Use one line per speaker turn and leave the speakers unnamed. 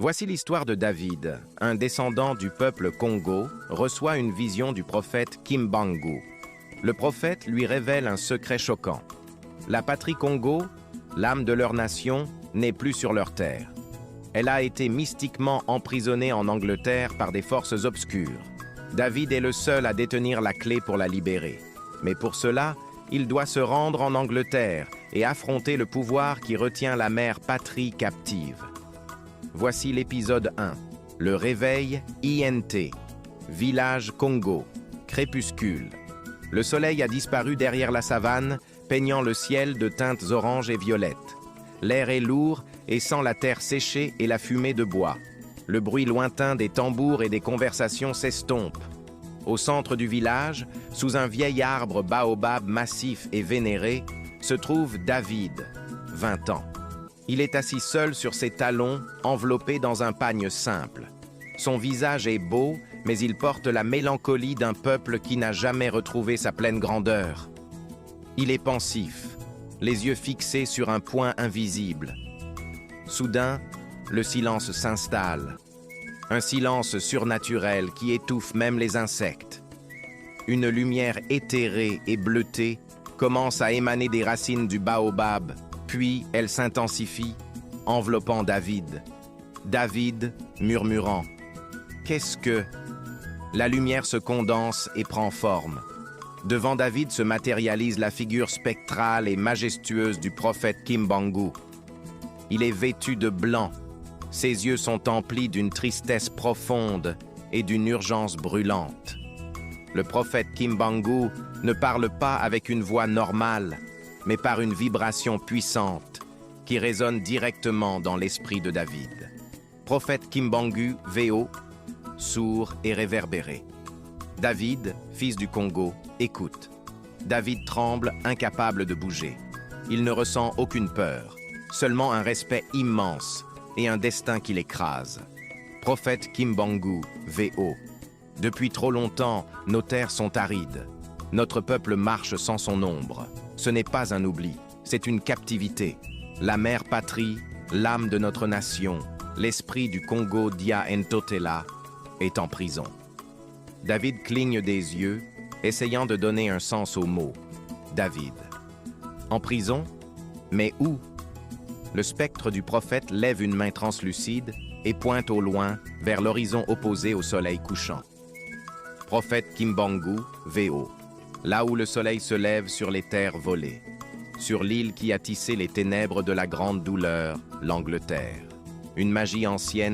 Voici l'histoire de David, un descendant du peuple Congo, reçoit une vision du prophète Kimbangu. Le prophète lui révèle un secret choquant. La patrie Congo, l'âme de leur nation, n'est plus sur leur terre. Elle a été mystiquement emprisonnée en Angleterre par des forces obscures. David est le seul à détenir la clé pour la libérer. Mais pour cela, il doit se rendre en Angleterre et affronter le pouvoir qui retient la mère patrie captive. Voici l'épisode 1. Le réveil INT. Village Congo. Crépuscule. Le soleil a disparu derrière la savane, peignant le ciel de teintes oranges et violettes. L'air est lourd et sent la terre séchée et la fumée de bois. Le bruit lointain des tambours et des conversations s'estompe. Au centre du village, sous un vieil arbre baobab massif et vénéré, se trouve David, 20 ans. Il est assis seul sur ses talons, enveloppé dans un pagne simple. Son visage est beau, mais il porte la mélancolie d'un peuple qui n'a jamais retrouvé sa pleine grandeur. Il est pensif, les yeux fixés sur un point invisible. Soudain, le silence s'installe. Un silence surnaturel qui étouffe même les insectes. Une lumière éthérée et bleutée commence à émaner des racines du baobab, puis elle s'intensifie, enveloppant David. David murmurant « Qu'est-ce que ?» La lumière se condense et prend forme. Devant David se matérialise la figure spectrale et majestueuse du prophète Kimbangu. Il est vêtu de blanc. Ses yeux sont emplis d'une tristesse profonde et d'une urgence brûlante. Le prophète Kimbangu ne parle pas avec une voix normale, mais par une vibration puissante qui résonne directement dans l'esprit de David. Prophète Kimbangu, VO, sourd et réverbéré. David, fils du Congo, écoute. David tremble, incapable de bouger. Il ne ressent aucune peur, seulement un respect immense et un destin qui l'écrase. Prophète Kimbangu, VO. Depuis trop longtemps, nos terres sont arides. Notre peuple marche sans son ombre. Ce n'est pas un oubli, c'est une captivité. La mère patrie, l'âme de notre nation, l'esprit du Congo Dia Ntotela, est en prison. David cligne des yeux, essayant de donner un sens aux mots. David. En prison? Mais où? Le spectre du prophète lève une main translucide et pointe au loin, vers l'horizon opposé au soleil couchant. Prophète Kimbangu, VO. Là où le soleil se lève sur les terres volées, sur l'île qui a tissé les ténèbres de la grande douleur, l'Angleterre. Une magie ancienne